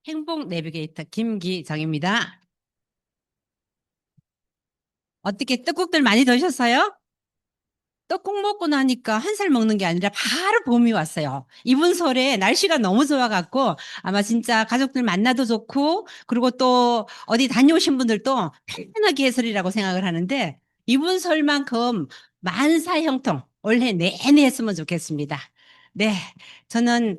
행복 내비게이터 김기정입니다. 어떻게 떡국들 많이 드셨어요? 떡국 먹고 나니까 한 살 먹는 게 아니라 바로 봄이 왔어요. 이번 설에 날씨가 너무 좋아갖고 아마 진짜 가족들 만나도 좋고 그리고 또 어디 다녀오신 분들도 편안하게 해설이라고 생각을 하는데 이번 설만큼 만사형통 올해 내내 했으면 좋겠습니다. 네, 저는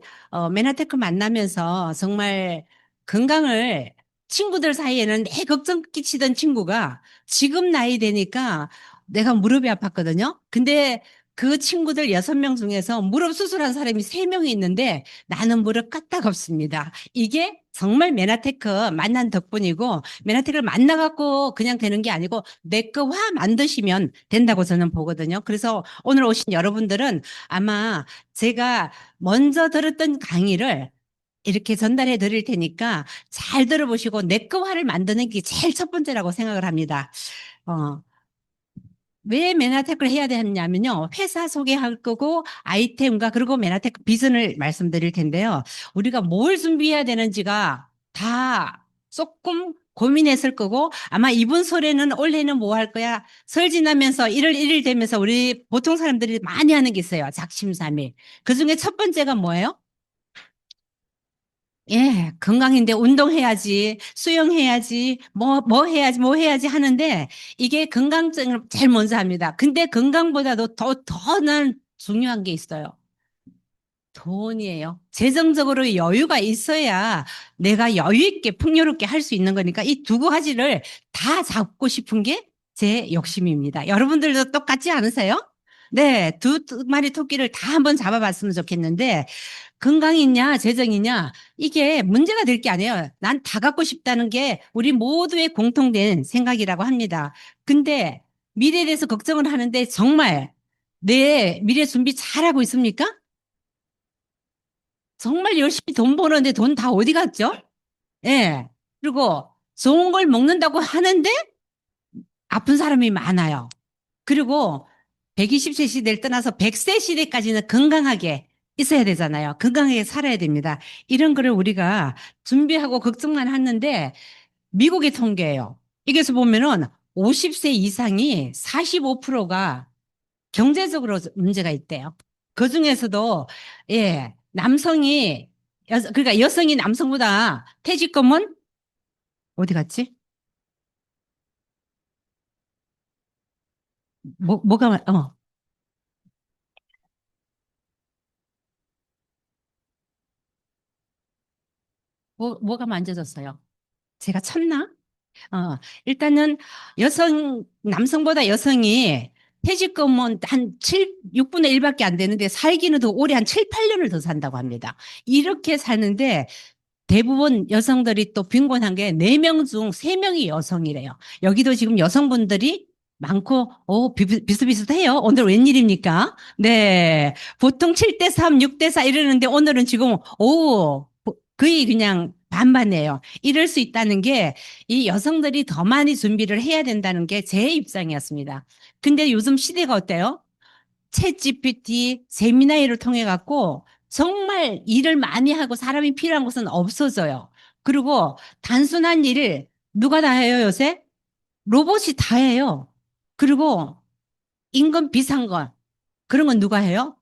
메나테크 만나면서 정말 건강을 친구들 사이에는 내 걱정 끼치던 친구가 지금 나이 되니까 내가 무릎이 아팠거든요. 근데 그 친구들 6명 중에서 무릎 수술한 사람이 3명이 있는데 나는 무릎 까딱 없습니다. 이게 정말 메나테크 만난 덕분이고 메나테크를 만나갖고 그냥 되는 게 아니고 내 거화 만드시면 된다고 저는 보거든요. 그래서 오늘 오신 여러분들은 아마 제가 먼저 들었던 강의를 이렇게 전달해 드릴 테니까 잘 들어보시고 내 거화를 만드는 게 제일 첫 번째라고 생각을 합니다. 어, 왜 메나테크를 해야 되냐면요. 회사 소개할 거고 아이템과 그리고 메나테크 비전을 말씀드릴 텐데요. 우리가 뭘 준비해야 되는지가 다 조금 고민했을 거고 아마 이번 설에는 올해는 뭐 할 거야? 설 지나면서 1월 1일 되면서 우리 보통 사람들이 많이 하는 게 있어요. 작심삼일. 그중에 첫 번째가 뭐예요? 예, 건강인데 운동해야지, 수영해야지, 뭐 해야지 하는데 이게 건강증을 제일 먼저 합니다. 근데 건강보다도 더는 중요한 게 있어요. 돈이에요. 재정적으로 여유가 있어야 내가 여유 있게 풍요롭게 할 수 있는 거니까 이 두 가지를 다 잡고 싶은 게 제 욕심입니다. 여러분들도 똑같지 않으세요? 네, 두 마리 토끼를 다 한번 잡아봤으면 좋겠는데 건강이냐, 재정이냐, 이게 문제가 될 게 아니에요. 난 다 갖고 싶다는 게 우리 모두의 공통된 생각이라고 합니다. 근데 미래에 대해서 걱정을 하는데 정말 내 미래 준비 잘하고 있습니까? 정말 열심히 돈 버는데 돈 다 어디 갔죠? 예. 그리고 좋은 걸 먹는다고 하는데 아픈 사람이 많아요. 그리고 120세 시대를 떠나서 100세 시대까지는 건강하게 있어야 되잖아요. 건강하게 살아야 됩니다. 이런 거를 우리가 준비하고 걱정만 하는데 미국의 통계예요. 이게서 보면은 50세 이상이 45%가 경제적으로 문제가 있대요. 그 중에서도 예, 남성이 그러니까 여성이 남성보다 퇴직금은 어디 갔지? 뭐가 뭐가 만져졌어요? 제가 쳤나? 일단은 남성보다 여성이 퇴직금은 한 6분의 1밖에 안 되는데 살기는 더 오래 한 7, 8년을 더 산다고 합니다. 이렇게 사는데 대부분 여성들이 또 빈곤한 게 4명 중 3명이 여성이래요. 여기도 지금 여성분들이 많고, 비슷비슷해요. 오늘 웬일입니까? 네. 보통 7대 3, 6대 4 이러는데 오늘은 지금, 거의 그냥 반반이에요. 이럴 수 있다는 게 이 여성들이 더 많이 준비를 해야 된다는 게 제 입장이었습니다. 근데 요즘 시대가 어때요? 챗 GPT, 제미나이를 통해 갖고 정말 일을 많이 하고 사람이 필요한 곳은 없어져요. 그리고 단순한 일을 누가 다 해요, 요새? 로봇이 다 해요. 그리고 임금 비싼 건 그런 건 누가 해요?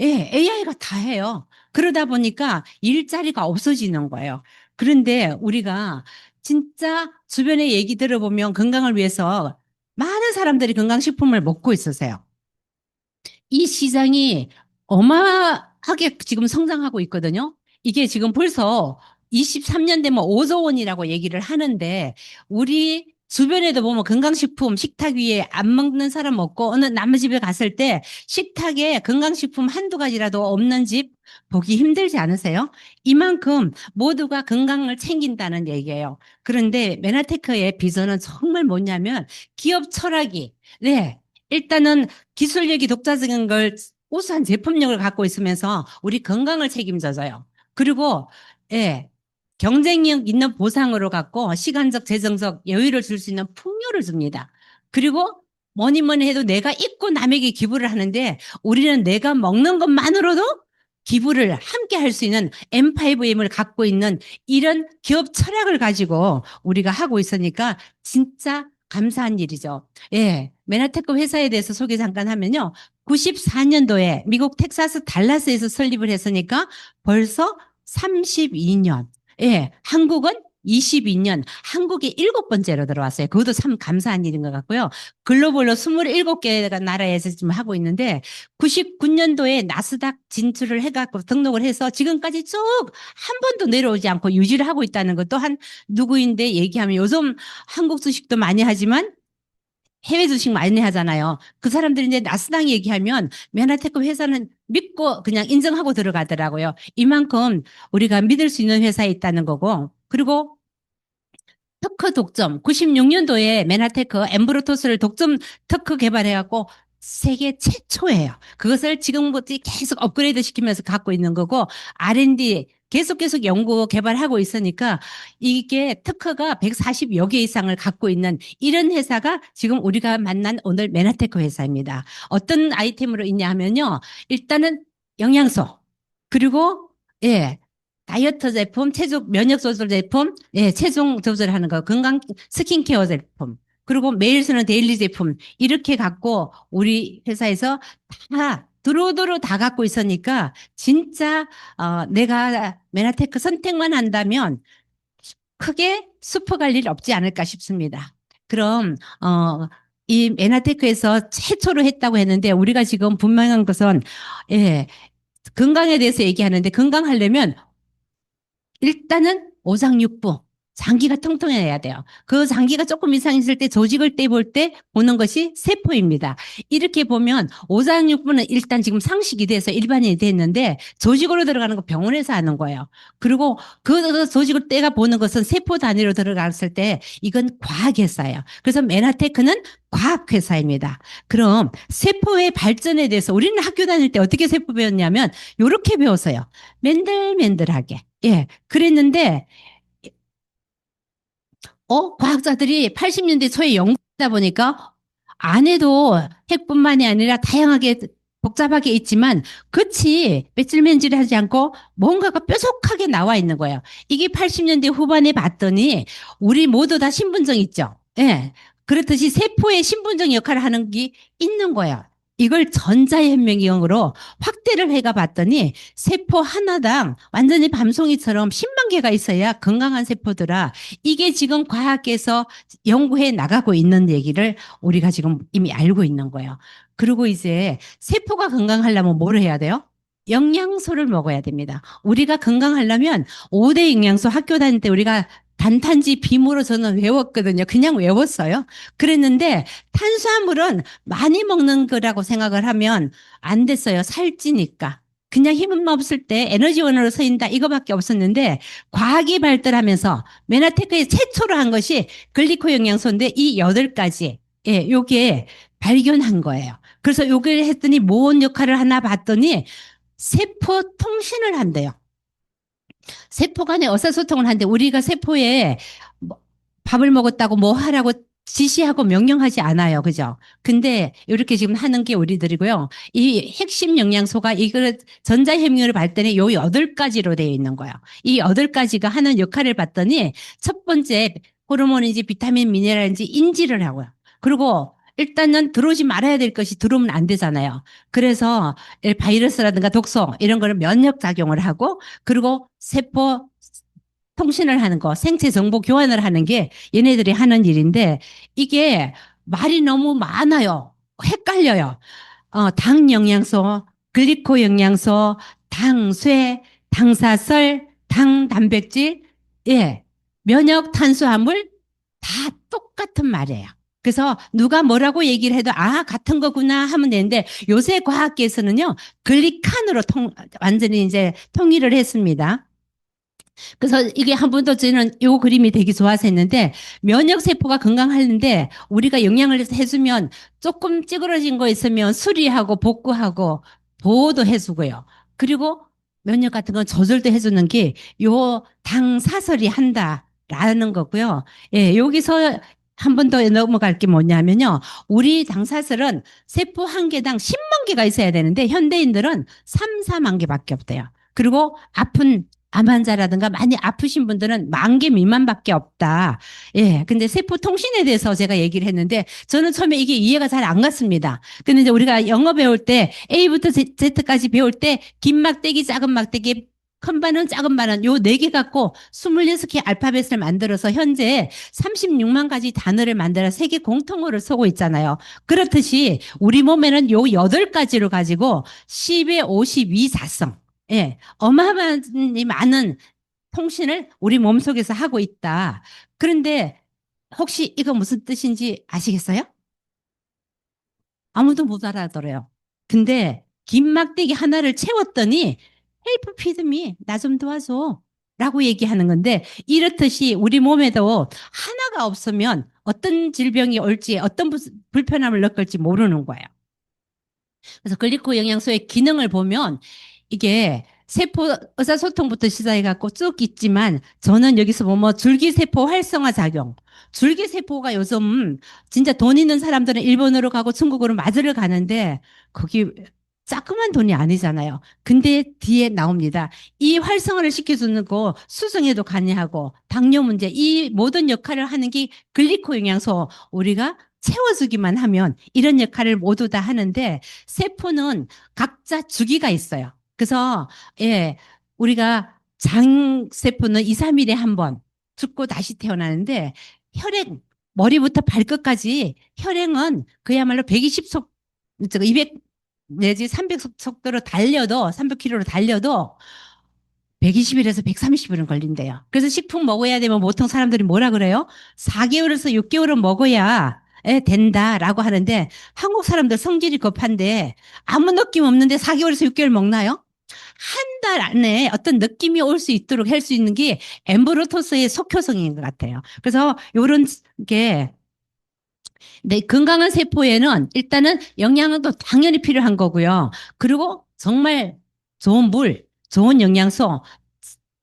예, AI가 다 해요. 그러다 보니까 일자리가 없어지는 거예요. 그런데 우리가 진짜 주변에 얘기 들어보면 건강을 위해서 많은 사람들이 건강식품을 먹고 있으세요. 이 시장이 어마하게 지금 성장하고 있거든요. 이게 지금 벌써 23년 되면 5조 원이라고 얘기를 하는데 우리 주변에도 보면 건강식품 식탁 위에 안 먹는 사람 없고 어느 남의 집에 갔을 때 식탁에 건강식품 한두 가지라도 없는 집 보기 힘들지 않으세요? 이만큼 모두가 건강을 챙긴다는 얘기예요. 그런데 메나테크의 비전은 정말 뭐냐면 기업 철학이 네. 일단은 기술력이 독자적인 걸 우수한 제품력을 갖고 있으면서 우리 건강을 책임져줘요. 그리고 예, 경쟁력 있는 보상으로 갖고 시간적, 재정적 여유를 줄 수 있는 풍요를 줍니다. 그리고 뭐니 뭐니 해도 내가 입고 남에게 기부를 하는데 우리는 내가 먹는 것만으로도 기부를 함께 할 수 있는 M5M을 갖고 있는 이런 기업 철학을 가지고 우리가 하고 있으니까 진짜 감사한 일이죠. 예. 메나테크 회사에 대해서 소개 잠깐 하면요. 94년도에 미국 텍사스 달라스에서 설립을 했으니까 벌써 32년. 예. 한국은 22년, 한국이 7번째로 들어왔어요. 그것도 참 감사한 일인 것 같고요. 글로벌로 27개가 나라에서 지금 하고 있는데 99년도에 나스닥 진출을 해갖고 등록을 해서 지금까지 쭉 한 번도 내려오지 않고 유지를 하고 있다는 것도 한 누구인데 얘기하면 요즘 한국 주식도 많이 하지만 해외 주식 많이 하잖아요. 그 사람들이 이제 나스닥 얘기하면 메나테크 회사는 믿고 그냥 인정하고 들어가더라고요. 이만큼 우리가 믿을 수 있는 회사에 있다는 거고. 그리고 특허 독점, 96년도에 메나테크 엠브로토스를 독점 특허 개발해갖고 세계 최초예요. 그것을 지금부터 계속 업그레이드 시키면서 갖고 있는 거고 R&D 계속 연구 개발하고 있으니까 이게 특허가 140여 개 이상을 갖고 있는 이런 회사가 지금 우리가 만난 오늘 메나테크 회사입니다. 어떤 아이템으로 있냐 하면요. 일단은 영양소 그리고 예. 다이어트 제품, 체중 면역 조절 제품, 예, 체중 조절하는 거, 건강 스킨케어 제품, 그리고 매일 쓰는 데일리 제품 이렇게 갖고 우리 회사에서 다 두루두루 다 갖고 있으니까 진짜 내가 메나테크 선택만 한다면 크게 수퍼갈 일 없지 않을까 싶습니다. 그럼 이 메나테크에서 최초로 했다고 했는데 우리가 지금 분명한 것은 예, 건강에 대해서 얘기하는데 건강하려면 일단은 오장육부, 장기가 통통해야 돼요. 그 장기가 조금 이상했을 때 조직을 떼볼 때 보는 것이 세포입니다. 이렇게 보면 오장육부는 일단 지금 상식이 돼서 일반인이 됐는데 조직으로 들어가는 거 병원에서 하는 거예요. 그리고 그 조직을 떼가 보는 것은 세포 단위로 들어갔을 때 이건 과학회사예요. 그래서 메나테크는 과학회사입니다. 그럼 세포의 발전에 대해서 우리는 학교 다닐 때 어떻게 세포 배웠냐면 이렇게 배웠어요. 맨들맨들하게. 예, 그랬는데, 과학자들이 80년대 초에 연구하다 보니까 안 해도 핵뿐만이 아니라 다양하게 복잡하게 있지만, 그치, 맨질맨질하지 않고 뭔가가 뾰족하게 나와 있는 거예요. 이게 80년대 후반에 봤더니, 우리 모두 다 신분증 있죠? 예. 그렇듯이 세포의 신분증 역할을 하는 게 있는 거예요. 이걸 전자현미경으로 확대를 해가 봤더니 세포 하나당 완전히 밤송이처럼 10만 개가 있어야 건강한 세포더라. 이게 지금 과학에서 연구해 나가고 있는 얘기를 우리가 지금 이미 알고 있는 거예요. 그리고 이제 세포가 건강하려면 뭐를 해야 돼요? 영양소를 먹어야 됩니다. 우리가 건강하려면 5대 영양소 학교 다닐 때 우리가 단탄지 비모로 저는 외웠거든요. 그냥 외웠어요. 그랬는데 탄수화물은 많이 먹는 거라고 생각을 하면 안 됐어요. 살찌니까. 그냥 힘은 없을 때 에너지원으로 쓰인다 이거밖에 없었는데 과학이 발달하면서 메나테크에 최초로 한 것이 글리코 영양소인데 이 8가지 예, 요게 발견한 거예요. 그래서 요걸 했더니 뭔 역할을 하나 봤더니 세포 통신을 한대요. 세포 간의 의사소통을 하는데 우리가 세포에 뭐 밥을 먹었다고 뭐 하라고 지시하고 명령하지 않아요. 그죠? 근데 이렇게 지금 하는 게 우리들이고요. 이 핵심 영양소가 이걸 전자협력을 발달에 요 8가지로 되어 있는 거예요. 이 8가지가 하는 역할을 봤더니 첫 번째 호르몬인지 비타민 미네랄인지 인지를 하고요. 그리고 일단은 들어오지 말아야 될 것이 들어오면 안 되잖아요. 그래서 바이러스라든가 독소 이런 거를 면역 작용을 하고 그리고 세포 통신을 하는 거, 생체 정보 교환을 하는 게 얘네들이 하는 일인데 이게 말이 너무 많아요. 헷갈려요. 당 영양소, 글리코 영양소, 당쇠, 당사설, 당 단백질, 예, 면역 탄수화물 다 똑같은 말이에요. 그래서 누가 뭐라고 얘기를 해도 같은 거구나 하면 되는데 요새 과학계에서는요, 글리칸으로 완전히 이제 통일을 했습니다. 그래서 이게 한 번도 저는 요 그림이 되게 좋아서 했는데 면역세포가 건강하는데 우리가 영양을 해주면 조금 찌그러진 거 있으면 수리하고 복구하고 보호도 해주고요. 그리고 면역 같은 건 조절도 해주는 게 요 당사설이 한다라는 거고요. 예, 여기서 한 번 더 넘어갈 게 뭐냐면요. 우리 당사슬은 세포 한 개당 10만 개가 있어야 되는데 현대인들은 3, 4만 개밖에 없대요. 그리고 아픈 암 환자라든가 많이 아프신 분들은 10,000개 미만밖에 없다. 예. 근데 세포 통신에 대해서 제가 얘기를 했는데 저는 처음에 이게 이해가 잘 안 갔습니다. 근데 이제 우리가 영어 배울 때 A부터 Z까지 배울 때 긴 막대기, 작은 막대기, 큰 바늘, 작은 바늘 요 네 개 갖고 26개 알파벳을 만들어서 현재 36만 가지 단어를 만들어 세계 공통어를 쓰고 있잖아요. 그렇듯이 우리 몸에는 요 8가지를 가지고 10의 52 사성. 예. 어마어마한 많은 통신을 우리 몸속에서 하고 있다. 그런데 혹시 이거 무슨 뜻인지 아시겠어요? 아무도 못 알아들어요. 근데 긴 막대기 하나를 채웠더니 헬프 피드미 나 좀 도와줘 라고 얘기하는 건데 이렇듯이 우리 몸에도 하나가 없으면 어떤 질병이 올지 어떤 불편함을 느낄지 모르는 거예요. 그래서 글리코 영양소의 기능을 보면 이게 세포 의사소통부터 시작해갖고 쭉 있지만 저는 여기서 보면 줄기세포 활성화 작용. 줄기세포가 요즘 진짜 돈 있는 사람들은 일본으로 가고 중국으로 맞으러 가는데 거기 자그만 돈이 아니잖아요. 근데 뒤에 나옵니다. 이 활성화를 시켜주는 거 수정에도 관여하고 당뇨 문제 이 모든 역할을 하는 게 글리코 영양소 우리가 채워주기만 하면 이런 역할을 모두 다 하는데 세포는 각자 주기가 있어요. 그래서 예, 우리가 장 세포는 2, 3일에 한 번 죽고 다시 태어나는데 혈액 머리부터 발끝까지 혈행은 그야말로 120속 200 내지 300 속도로 달려도 300km로 달려도 120일에서 130일은 걸린대요. 그래서 식품 먹어야 되면 보통 사람들이 뭐라 그래요? 4개월에서 6개월은 먹어야 된다라고 하는데 한국 사람들 성질이 급한데 아무 느낌 없는데 4개월에서 6개월 먹나요? 한 달 안에 어떤 느낌이 올 수 있도록 할 수 있는 게 엠브로토스의 속효성인 것 같아요. 그래서 이런 게 네, 건강한 세포에는 일단은 영양은 또 당연히 필요한 거고요. 그리고 정말 좋은 물, 좋은 영양소,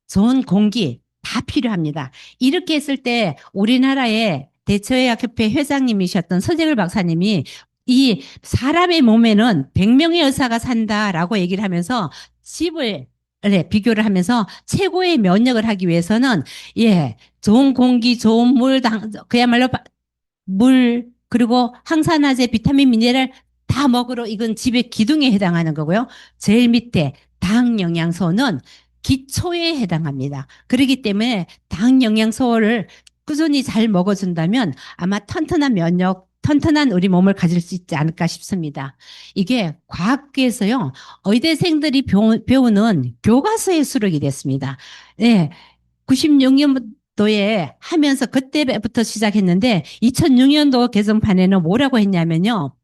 좋은 공기 다 필요합니다. 이렇게 했을 때 우리나라의 대처의학협회 회장님이셨던 서재글 박사님이 이 사람의 몸에는 100명의 의사가 산다라고 얘기를 하면서 집을 네, 비교를 하면서 최고의 면역을 하기 위해서는 예, 좋은 공기, 좋은 물, 그야말로 물, 그리고 항산화제, 비타민, 미네랄 다 먹으러 이건 집의 기둥에 해당하는 거고요. 제일 밑에 당 영양소는 기초에 해당합니다. 그렇기 때문에 당 영양소를 꾸준히 잘 먹어준다면 아마 튼튼한 면역, 튼튼한 우리 몸을 가질 수 있지 않을까 싶습니다. 이게 과학계에서요, 의대생들이 배우는 교과서에 수록이 됐습니다. 네, 96년도에 하면서 그때부터 시작했는데 2006년도 개정판에는 뭐라고 했냐면요.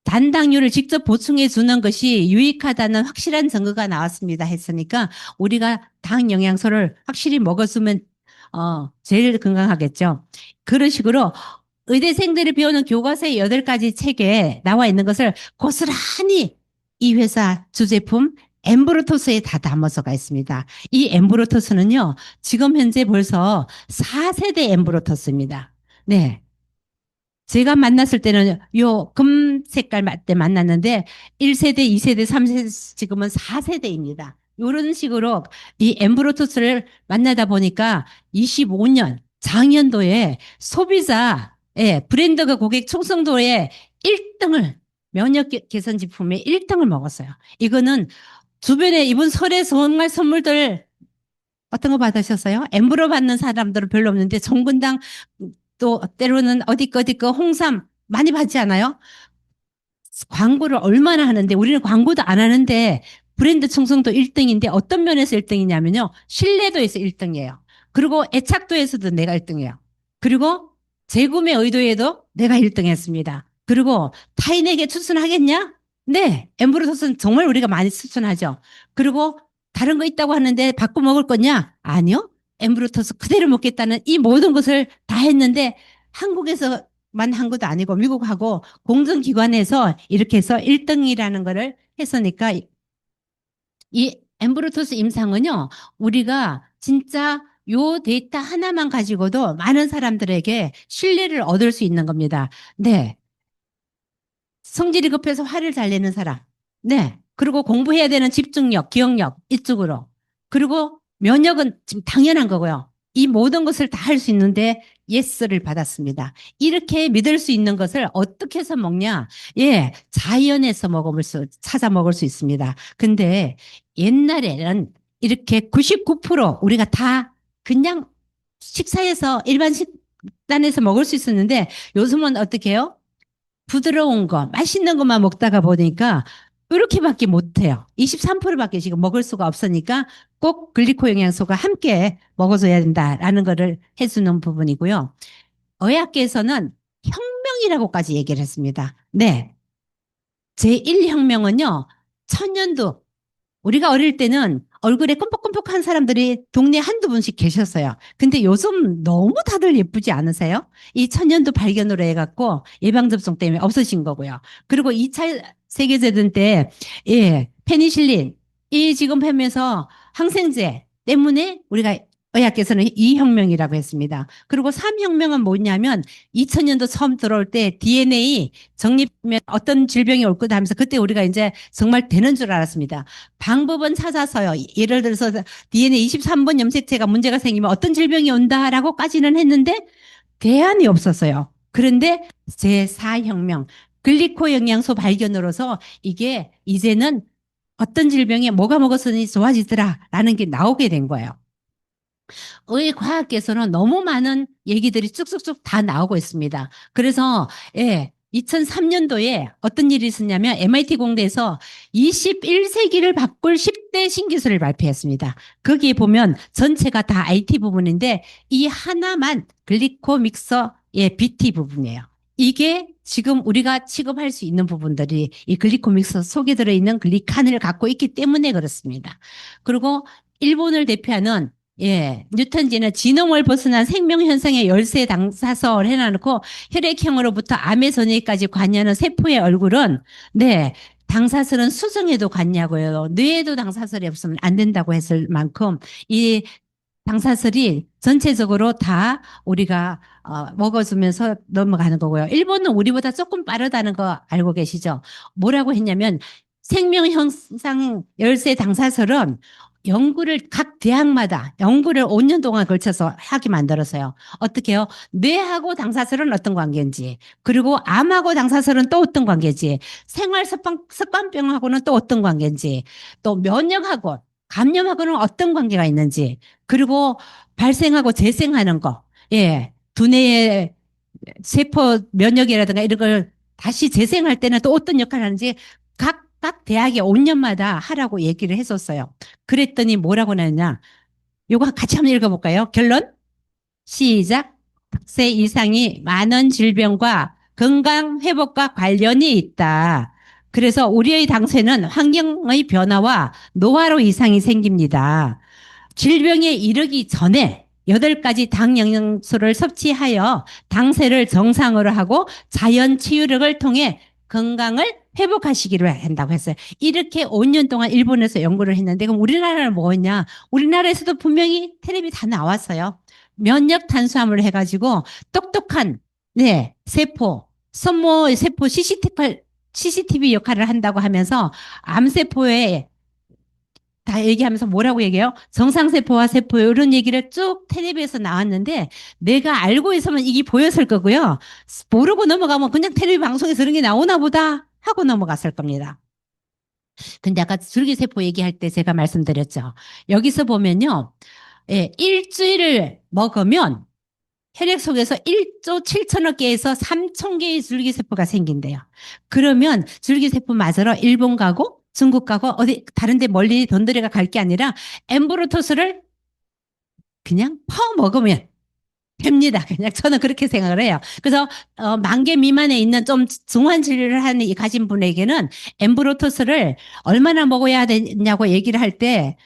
단당류를 직접 보충해 주는 것이 유익하다는 확실한 증거가 나왔습니다 했으니까 우리가 당 영양소를 확실히 먹었으면 제일 건강하겠죠. 그런 식으로 의대생들이 배우는 교과서의 8가지 책에 나와 있는 것을 고스란히 이 회사 주제품 엠브로토스에 다 담아서가 있습니다. 이 엠브로토스는요, 지금 현재 벌써 4세대 엠브로토스입니다. 네. 제가 만났을 때는 요 금 색깔 때 만났는데 1세대, 2세대, 3세대, 지금은 4세대입니다. 이런 식으로 이 엠브로토스를 만나다 보니까 25년, 작년도에 소비자, 브랜드가 고객 충성도에 1등을, 면역 개선 제품에 1등을 먹었어요. 이거는 주변에 이번 설에 정말 선물들 어떤 거 받으셨어요? 엠브로 받는 사람들은 별로 없는데 정근당 또 때로는 어디 거 홍삼 많이 받지 않아요? 광고를 얼마나 하는데 우리는 광고도 안 하는데 브랜드 충성도 1등인데 어떤 면에서 1등이냐면요. 신뢰도에서 1등이에요. 그리고 애착도에서도 내가 1등이에요. 그리고 재구매 의도에도 내가 1등 했습니다. 그리고 타인에게 추천하겠냐? 네. 엠브로소스는 정말 우리가 많이 추천하죠. 그리고 다른 거 있다고 하는데 바꿔 먹을 거냐? 아니요. 엠브로토스 그대로 먹겠다는 이 모든 것을 다 했는데 한국에서만 한 것도 아니고 미국하고 공정기관에서 이렇게 해서 1등이라는 거를 했으니까 이 엠브로토스 임상은요, 우리가 진짜 요 데이터 하나만 가지고도 많은 사람들에게 신뢰를 얻을 수 있는 겁니다. 네. 성질이 급해서 화를 잘 내는 사람. 네. 그리고 공부해야 되는 집중력, 기억력 이쪽으로. 그리고 면역은 지금 당연한 거고요. 이 모든 것을 다 할 수 있는데 예스를 받았습니다. 이렇게 믿을 수 있는 것을 어떻게 해서 먹냐? 예, 자연에서 찾아 먹을 수 있습니다. 근데 옛날에는 이렇게 99% 우리가 다 그냥 식사에서 일반 식단에서 먹을 수 있었는데 요즘은 어떻게 해요? 부드러운 거, 맛있는 것만 먹다가 보니까 이렇게밖에 못해요. 23%밖에 지금 먹을 수가 없으니까 꼭 글리코 영양소가 함께 먹어줘야 된다라는 거를 해주는 부분이고요. 의학계에서는 혁명이라고까지 얘기를 했습니다. 네. 제1혁명은요, 천년도 우리가 어릴 때는 얼굴에 끔뻑끔뻑한 사람들이 동네에 한두 분씩 계셨어요. 근데 요즘 너무 다들 예쁘지 않으세요? 이 천년도 발견으로 해갖고 예방접종 때문에 없어진 거고요. 그리고 2차 세계대전 때, 예, 페니실린, 이 지금 하면서 항생제 때문에 우리가 의학계에서는 이 혁명이라고 했습니다. 그리고 3혁명은 뭐냐면 2000년도 처음 들어올 때 DNA 정립면 어떤 질병이 올 거다 하면서 그때 우리가 이제 정말 되는 줄 알았습니다. 방법은 찾아서요. 예를 들어서 DNA 23번 염색체가 문제가 생기면 어떤 질병이 온다라고까지는 했는데 대안이 없었어요. 그런데 제4혁명, 글리코 영양소 발견으로서 이게 이제는 어떤 질병에 뭐가 먹었으니 좋아지더라라는 게 나오게 된 거예요. 의과학계에서는 너무 많은 얘기들이 쭉쭉쭉 다 나오고 있습니다. 그래서 예, 2003년도에 어떤 일이 있었냐면 MIT 공대에서 21세기를 바꿀 10대 신기술을 발표했습니다. 거기에 보면 전체가 다 IT 부분인데 이 하나만 글리코 믹서의 BT 부분이에요. 이게 지금 우리가 취급할 수 있는 부분들이 이 글리코 믹서 속에 들어있는 글리칸을 갖고 있기 때문에 그렇습니다. 그리고 일본을 대표하는 예, 뉴턴지는 지능을 벗어난 생명현상의 열쇠 당사서를 해놔놓고 혈액형으로부터 암의 전이까지 관여하는 세포의 얼굴은 네, 당사설은 수정에도 관여하고요. 뇌에도 당사설이 없으면 안 된다고 했을 만큼 이 당사설이 전체적으로 다 우리가 먹어주면서 넘어가는 거고요. 일본은 우리보다 조금 빠르다는 거 알고 계시죠? 뭐라고 했냐면 생명현상 열쇠 당사설은 연구를 각 대학마다 연구를 5년 동안 걸쳐서 하게 만들었어요. 어떻게 해요? 뇌하고 당사설은 어떤 관계인지, 그리고 암하고 당사설은 또 어떤 관계인지, 생활습관병하고는 또 어떤 관계인지, 또 면역하고 감염하고는 어떤 관계가 있는지, 그리고 발생하고 재생하는 거, 예, 두뇌의 세포 면역이라든가 이런 걸 다시 재생할 때는 또 어떤 역할을 하는지 각각 대학에 5년마다 하라고 얘기를 했었어요. 그랬더니 뭐라고 나왔냐? 요거 같이 한번 읽어볼까요? 결론? 시작. 세 이상이 많은 질병과 건강 회복과 관련이 있다. 그래서 우리의 당세는 환경의 변화와 노화로 이상이 생깁니다. 질병에 이르기 전에 8가지 당 영양소를 섭취하여 당세를 정상으로 하고 자연 치유력을 통해 건강을 회복하시기로 한다고 했어요. 이렇게 5년 동안 일본에서 연구를 했는데 그럼 우리나라는 뭐였냐? 우리나라에서도 분명히 텔레비 다 나왔어요. 면역 탄수화물을 해가지고 똑똑한 네 세포, 선모 세포 CCTV 역할을 한다고 하면서 암세포에 다 얘기하면서 뭐라고 얘기해요? 정상세포와 세포 이런 얘기를 쭉 텔레비에서 나왔는데 내가 알고 있으면 이게 보였을 거고요. 모르고 넘어가면 그냥 텔레비 방송에서 그런 게 나오나 보다 하고 넘어갔을 겁니다. 근데 아까 줄기세포 얘기할 때 제가 말씀드렸죠. 여기서 보면요. 예, 일주일을 먹으면 혈액 속에서 1조 7천억 개에서 3천 개의 줄기세포가 생긴대요. 그러면 줄기세포 맞으러 일본 가고 중국 가고 어디 다른 데 멀리 돈들이가 갈 게 아니라 엠브로토스를 그냥 퍼 먹으면 됩니다. 그냥 저는 그렇게 생각을 해요. 그래서 10,000개 미만에 있는 좀 중환 질환을 하는 이 가진 분에게는 엠브로토스를 얼마나 먹어야 되냐고 얘기를 할 때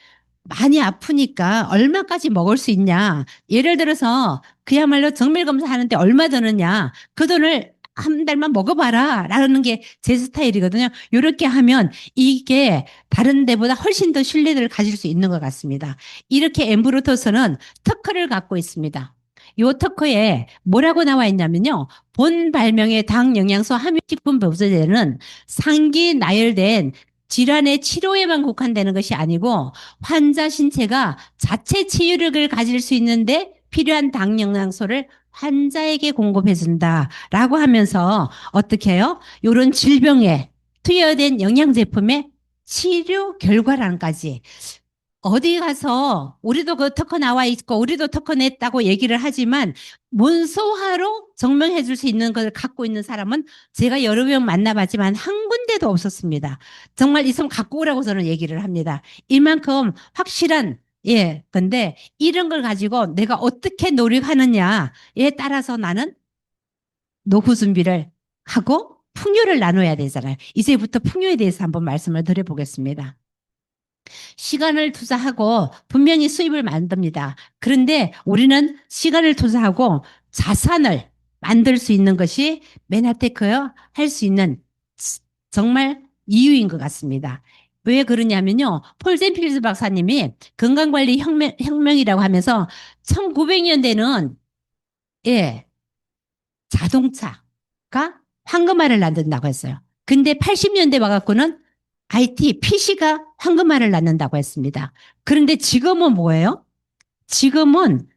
많이 아프니까 얼마까지 먹을 수 있냐. 예를 들어서 그야말로 정밀 검사하는데 얼마 드느냐. 그 돈을 한 달만 먹어봐라 라는 게 제 스타일이거든요. 이렇게 하면 이게 다른 데보다 훨씬 더 신뢰도를 가질 수 있는 것 같습니다. 이렇게 엠브루토스는 특허를 갖고 있습니다. 이 특허에 뭐라고 나와 있냐면요. 본 발명의 당 영양소 함유식품 보조제는 상기 나열된 질환의 치료에만 국한되는 것이 아니고 환자 신체가 자체 치유력을 가질 수 있는데 필요한 당 영양소를 환자에게 공급해준다라고 하면서 어떻게 해요? 이런 질병에 투여된 영양제품의 치료 결과란까지 어디 가서 우리도 그 특허 나와 있고 우리도 특허 냈다고 얘기를 하지만 문서화로 증명해 줄 수 있는 걸 갖고 있는 사람은 제가 여러 명 만나봤지만 한 군데도 없었습니다. 정말 있으면 갖고 오라고 저는 얘기를 합니다. 이만큼 확실한 근데 이런 걸 가지고 내가 어떻게 노력하느냐에 따라서 나는 노후 준비를 하고 풍요를 나눠야 되잖아요. 이제부터 풍요에 대해서 한번 말씀을 드려보겠습니다. 시간을 투자하고 분명히 수입을 만듭니다. 그런데 우리는 시간을 투자하고 자산을 만들 수 있는 것이 맨하테크요 할 수 있는 정말 이유인 것 같습니다. 왜 그러냐면요. 폴 젠필스 박사님이 건강관리 혁명이라고 하면서 1900년대는 자동차가 황금알을 낳는다고 했어요. 근데 80년대 와갖고는 IT, PC가 황금알을 낳는다고 했습니다. 그런데 지금은 뭐예요? 지금은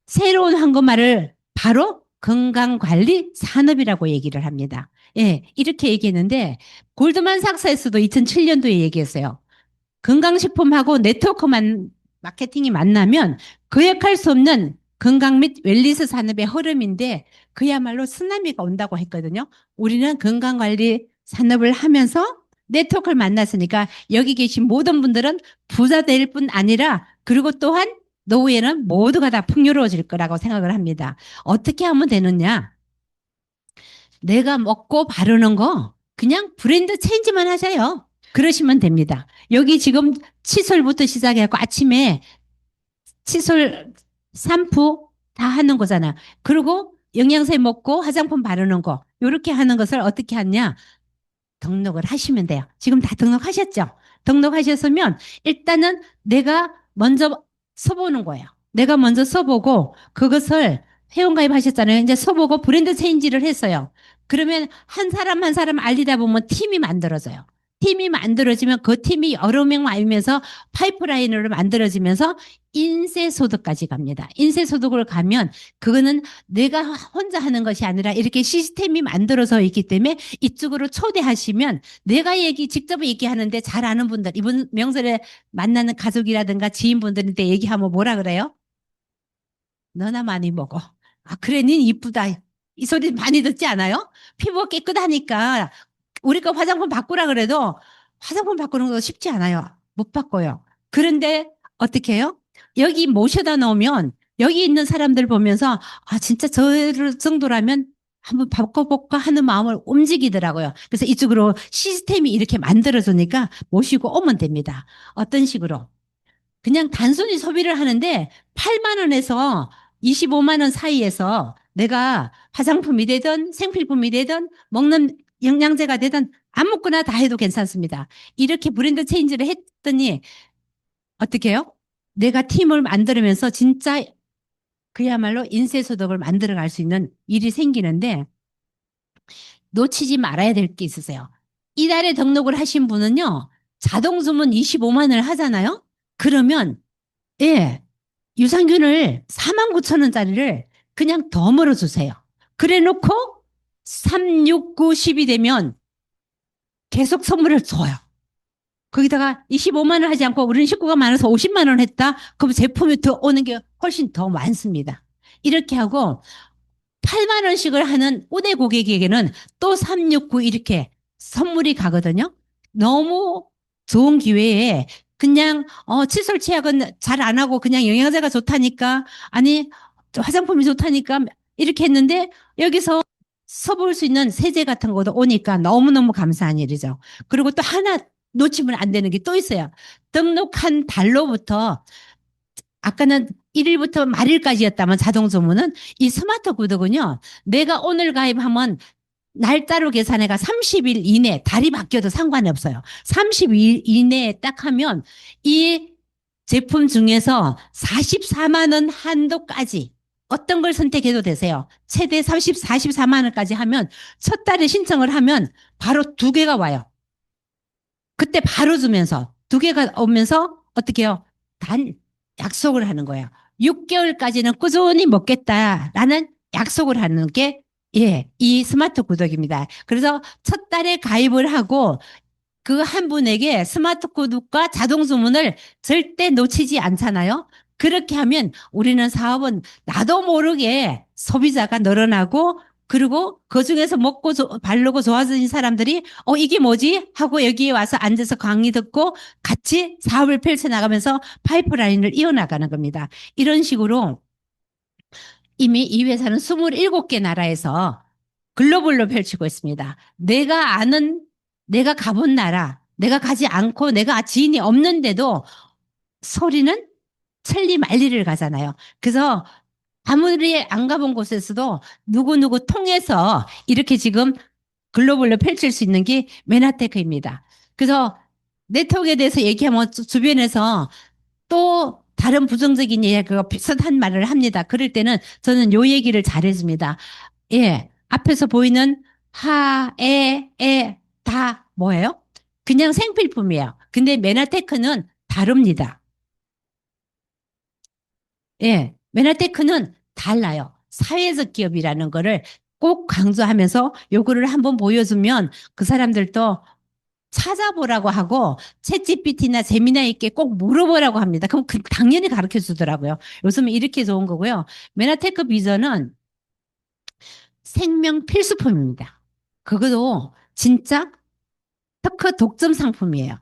새로운 황금알을 바로 건강관리 산업이라고 얘기를 합니다. 이렇게 얘기했는데 골드만삭스에서도 2007년도에 얘기했어요. 건강식품하고 네트워크만 마케팅이 만나면 거역할 수 없는 건강 및 웰니스 산업의 흐름인데 그야말로 쓰나미가 온다고 했거든요. 우리는 건강관리 산업을 하면서 네트워크를 만났으니까 여기 계신 모든 분들은 부자 될 뿐 아니라 그리고 또한 노후에는 모두가 다 풍요로워질 거라고 생각을 합니다. 어떻게 하면 되느냐? 내가 먹고 바르는 거 그냥 브랜드 체인지만 하세요. 그러시면 됩니다. 여기 지금 칫솔부터 시작해갖고 아침에 칫솔, 샴푸 다 하는 거잖아. 그리고 영양제 먹고 화장품 바르는 거. 이렇게 하는 것을 어떻게 하냐? 등록을 하시면 돼요. 지금 다 등록하셨죠? 등록하셨으면 일단은 내가 먼저 써보는 거예요. 내가 먼저 써보고 그것을 회원가입하셨잖아요. 이제 써보고 브랜드 체인지를 했어요. 그러면 한 사람 한 사람 알리다 보면 팀이 만들어져요. 팀이 만들어지면 그 팀이 여러 명 알면서 파이프라인으로 만들어지면서 인쇄소득까지 갑니다. 인쇄소득을 가면 그거는 내가 혼자 하는 것이 아니라 이렇게 시스템이 만들어져 있기 때문에 이쪽으로 초대하시면 내가 직접 얘기하는데 잘 아는 분들, 이번 명절에 만나는 가족이라든가 지인분들한테 얘기하면 뭐라 그래요? 너나 많이 먹어. 아, 그래, 닌 이쁘다. 이 소리 많이 듣지 않아요? 피부가 깨끗하니까 우리가 화장품 바꾸라 그래도 화장품 바꾸는 거 쉽지 않아요. 못 바꿔요. 그런데 어떻게 해요? 여기 모셔다 놓으면 여기 있는 사람들 보면서 아, 진짜 저 정도라면 한번 바꿔볼까 하는 마음을 움직이더라고요. 그래서 이쪽으로 시스템이 이렇게 만들어주니까 모시고 오면 됩니다. 어떤 식으로? 그냥 단순히 소비를 하는데 8만 원에서 25만 원 사이에서 내가 화장품이 되든 생필품이 되든 먹는 영양제가 되든 아무거나 다 해도 괜찮습니다. 이렇게 브랜드 체인지를 했더니 어떻게 해요? 내가 팀을 만들면서 진짜 그야말로 인쇄소득을 만들어 갈 수 있는 일이 생기는데 놓치지 말아야 될 게 있으세요. 이달에 등록을 하신 분은요. 자동 주문 25만 원을 하잖아요. 그러면 유산균을 4만 9천 원짜리를 그냥 더 물어주세요. 그래 놓고 3, 6, 9, 10이 되면 계속 선물을 줘요. 거기다가 25만 원 하지 않고 우리는 식구가 많아서 50만 원 했다? 그럼 제품이 더 오는 게 훨씬 더 많습니다. 이렇게 하고 8만 원씩을 하는 우대 고객에게는 또 369 이렇게 선물이 가거든요. 너무 좋은 기회에 그냥 칫솔 치약은 잘 안 하고 그냥 영양제가 좋다니까 아니 화장품이 좋다니까 이렇게 했는데 여기서 써볼 수 있는 세제 같은 것도 오니까 너무너무 감사한 일이죠. 그리고 또 하나 놓치면 안 되는 게 또 있어요. 등록한 달로부터 아까는 1일부터 말일까지였다면 자동 주문은 이 스마트 구독은요. 내가 오늘 가입하면 날짜로 계산해가 30일 이내, 달이 바뀌어도 상관이 없어요. 30일 이내에 딱 하면 이 제품 중에서 44만 원 한도까지 어떤 걸 선택해도 되세요. 최대 44만 원까지 하면 첫 달에 신청을 하면 바로 두 개가 와요. 그때 바로 주면서 두 개가 오면서 어떻게 해요? 단 약속을 하는 거예요. 6개월까지는 꾸준히 먹겠다라는 약속을 하는 게 예, 이 스마트 구독입니다. 그래서 첫 달에 가입을 하고 그 한 분에게 스마트 구독과 자동 주문을 절대 놓치지 않잖아요. 그렇게 하면 우리는 사업은 나도 모르게 소비자가 늘어나고 그리고 그중에서 먹고 바르고 좋아진 사람들이 이게 뭐지? 하고 여기에 와서 앉아서 강의 듣고 같이 사업을 펼쳐나가면서 파이프라인을 이어나가는 겁니다. 이런 식으로 이미 이 회사는 27개 나라에서 글로벌로 펼치고 있습니다. 내가 아는, 내가 가본 나라, 내가 가지 않고 내가 지인이 없는데도 소리는 천리 만리를 가잖아요. 그래서 아무리 안 가본 곳에서도 누구누구 통해서 이렇게 지금 글로벌로 펼칠 수 있는 게 메나테크입니다. 그래서 네트워크에 대해서 얘기하면 주변에서 또 다른 부정적인 이야기가 비슷한 말을 합니다. 그럴 때는 저는 요 얘기를 잘해줍니다. 예, 앞에서 보이는 하, 다 뭐예요? 그냥 생필품이에요. 근데 메나테크는 다릅니다. 예, 메나테크는 달라요. 사회적 기업이라는 거를 꼭 강조하면서 요거를 한번 보여주면 그 사람들도 찾아보라고 하고 챗GPT나 제미나이께 꼭 물어보라고 합니다. 그럼 당연히 가르쳐 주더라고요. 요즘은 이렇게 좋은 거고요. 메나테크 비전은 생명 필수품입니다. 그것도 진짜 특허 독점 상품이에요.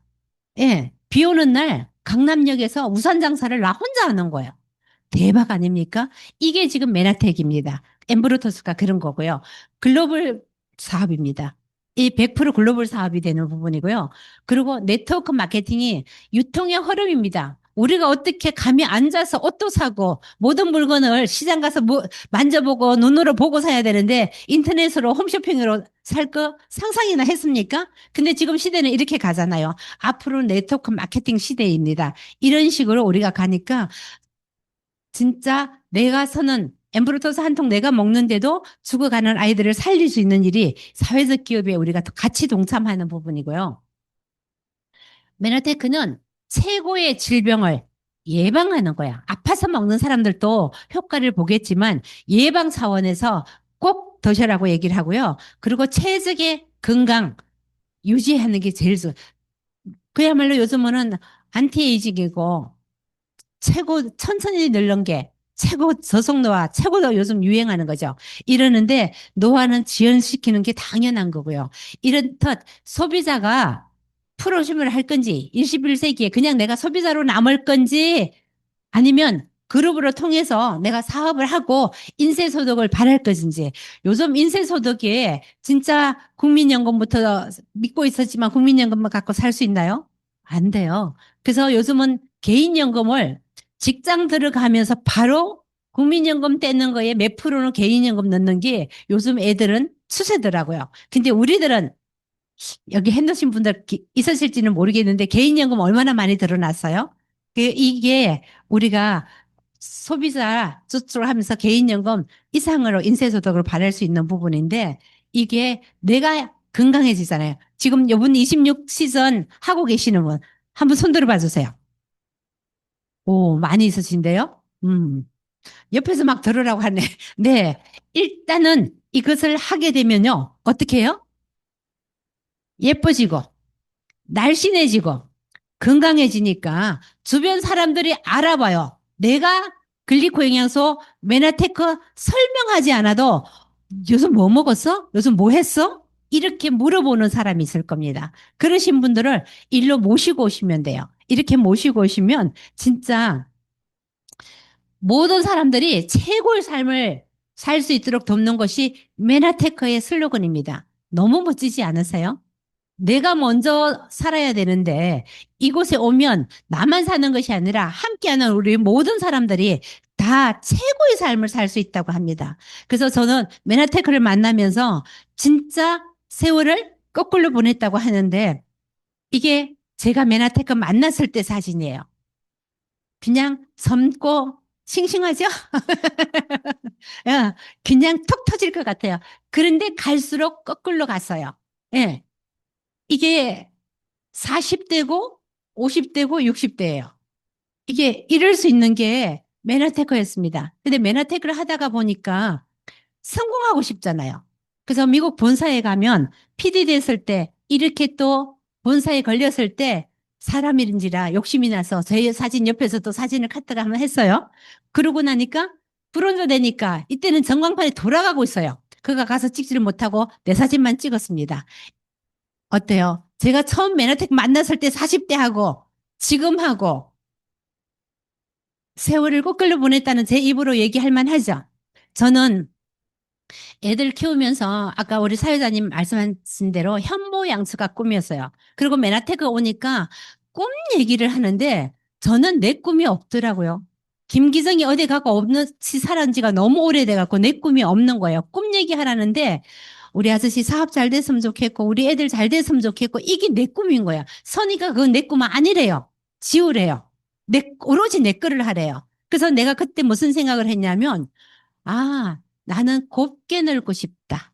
예, 비 오는 날 강남역에서 우산 장사를 나 혼자 하는 거예요. 대박 아닙니까? 이게 지금 메나텍입니다. 엠브로토스가 그런 거고요. 글로벌 사업입니다. 이 100% 글로벌 사업이 되는 부분이고요. 그리고 네트워크 마케팅이 유통의 흐름입니다. 우리가 어떻게 감히 앉아서 옷도 사고 모든 물건을 시장 가서 만져보고 눈으로 보고 사야 되는데 인터넷으로 홈쇼핑으로 살 거 상상이나 했습니까? 근데 지금 시대는 이렇게 가잖아요. 앞으로 네트워크 마케팅 시대입니다. 이런 식으로 우리가 가니까 진짜 내가 서는 엠브로토스 한 통 내가 먹는데도 죽어가는 아이들을 살릴 수 있는 일이 사회적 기업에 우리가 같이 동참하는 부분이고요. 메나테크는 최고의 질병을 예방하는 거야. 아파서 먹는 사람들도 효과를 보겠지만 예방 차원에서 꼭 드셔라고 얘기를 하고요. 그리고 최적의 건강 유지하는 게 제일 그야말로 요즘은 안티에이징이고 최고 천천히 늙는 게 최고 저속노화 최고로 요즘 유행하는 거죠. 이러는데 노화는 지연시키는 게 당연한 거고요. 이렇듯 소비자가 프로심을 할 건지 21세기에 그냥 내가 소비자로 남을 건지 아니면 그룹으로 통해서 내가 사업을 하고 인쇄소득을 바랄 것인지 요즘 인쇄소득에 진짜 국민연금부터 믿고 있었지만 국민연금만 갖고 살 수 있나요? 안 돼요. 그래서 요즘은 개인연금을 직장 들어가면서 바로 국민연금 떼는 거에 몇 프로는 개인연금 넣는 게 요즘 애들은 추세더라고요. 근데 우리들은 여기 핸드신 분들 있으실지는 모르겠는데 개인연금 얼마나 많이 들어놨어요? 이게 우리가 소비자 저축을 하면서 개인연금 이상으로 인쇄소득을 받을 수 있는 부분인데 이게 내가 건강해지잖아요. 지금 이번 26 시즌 하고 계시는 분 한번 손 들어봐 주세요. 오, 많이 있으신데요? 옆에서 막 들으라고 하네. 네. 일단은 이것을 하게 되면요. 어떻게 해요? 예뻐지고, 날씬해지고, 건강해지니까 주변 사람들이 알아봐요. 내가 글리코 영양소 메나테크 설명하지 않아도 요즘 뭐 먹었어? 요즘 뭐 했어? 이렇게 물어보는 사람이 있을 겁니다. 그러신 분들을 일로 모시고 오시면 돼요. 이렇게 모시고 오시면 진짜 모든 사람들이 최고의 삶을 살 수 있도록 돕는 것이 메나테크의 슬로건입니다. 너무 멋지지 않으세요? 내가 먼저 살아야 되는데 이곳에 오면 나만 사는 것이 아니라 함께하는 우리 모든 사람들이 다 다 최고의 삶을 살 수 있다고 합니다. 그래서 저는 맨하테크를 만나면서 진짜 세월을 거꾸로 보냈다고 하는데 이게 제가 맨하테크 만났을 때 사진이에요. 그냥 젊고 싱싱하죠? 예, 그냥 톡 터질 것 같아요. 그런데 갈수록 거꾸로 갔어요. 예, 이게 40대고 50대고 60대예요. 이게 이럴 수 있는 게 맨하테크였습니다. 근데 맨하테크를 하다가 보니까 성공하고 싶잖아요. 그래서 미국 본사에 가면 PD 됐을 때 이렇게 또 본사에 걸렸을 때 사람인지라 욕심이 나서 제 사진 옆에서 또 사진을 카트가 한번 했어요. 그러고 나니까 브론즈 되니까 이때는 전광판에 돌아가고 있어요. 그가 가서 찍지를 못하고 내 사진만 찍었습니다. 어때요? 제가 처음 맨하텍 만났을 때 40대 하고 지금 하고 세월을 거꾸로 보냈다는 제 입으로 얘기할 만하죠. 저는 애들 키우면서 아까 우리 사회자님 말씀하신 대로 현모양처가 꿈이었어요. 그리고 맨하테크 오니까 꿈 얘기를 하는데 저는 내 꿈이 없더라고요. 김기성이 어디 가고 없는지 살은 지가 너무 오래돼갖고 내 꿈이 없는 거예요. 꿈 얘기하라는데 우리 아저씨 사업 잘 됐으면 좋겠고 우리 애들 잘 됐으면 좋겠고 이게 내 꿈인 거야. 선이가 그건 내 꿈 아니래요. 지우래요. 오로지 내 거를 하래요. 그래서 내가 그때 무슨 생각을 했냐면 아, 나는 곱게 늘고 싶다.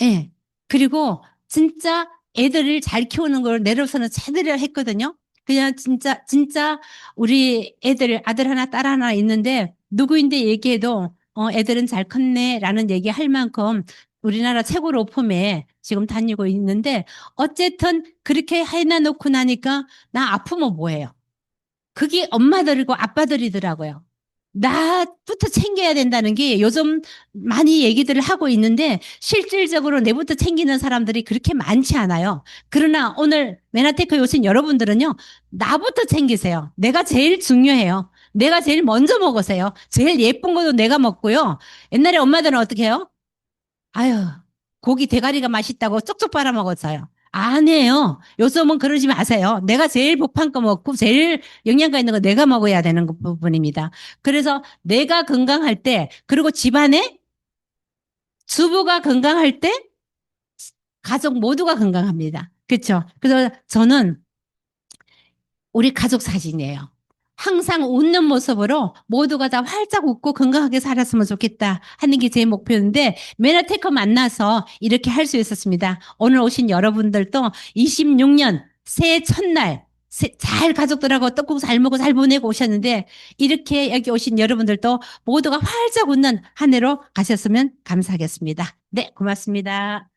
예. 그리고 진짜 애들을 잘 키우는 걸 내려서는 제대로 했거든요. 그냥 진짜 우리 애들, 아들 하나, 딸 하나 있는데 누구인데 얘기해도 애들은 잘 컸네 라는 얘기 할 만큼 우리나라 최고 로펌에 지금 다니고 있는데 어쨌든 그렇게 해놔놓고 나니까 나 아프면 뭐예요? 그게 엄마들이고 아빠들이더라고요. 나부터 챙겨야 된다는 게 요즘 많이 얘기들을 하고 있는데 실질적으로 내부터 챙기는 사람들이 그렇게 많지 않아요. 그러나 오늘 메나테크 오신 여러분들은요, 나부터 챙기세요. 내가 제일 중요해요. 내가 제일 먼저 먹으세요. 제일 예쁜 것도 내가 먹고요. 옛날에 엄마들은 어떻게 해요? 아유, 고기 대가리가 맛있다고 쪽쪽 빨아먹었어요. 아니에요. 요즘은 그러지 마세요. 내가 제일 복한 거 먹고 제일 영양가 있는 거 내가 먹어야 되는 부분입니다. 그래서 내가 건강할 때, 그리고 집안에 주부가 건강할 때 가족 모두가 건강합니다. 그렇죠? 그래서 저는 우리 가족 사진이에요. 항상 웃는 모습으로 모두가 다 활짝 웃고 건강하게 살았으면 좋겠다 하는 게 제 목표인데 메나테크 만나서 이렇게 할 수 있었습니다. 오늘 오신 여러분들도 26년 새해 첫날 잘 가족들하고 떡국 잘 먹고 잘 보내고 오셨는데 이렇게 여기 오신 여러분들도 모두가 활짝 웃는 한 해로 가셨으면 감사하겠습니다. 네, 고맙습니다.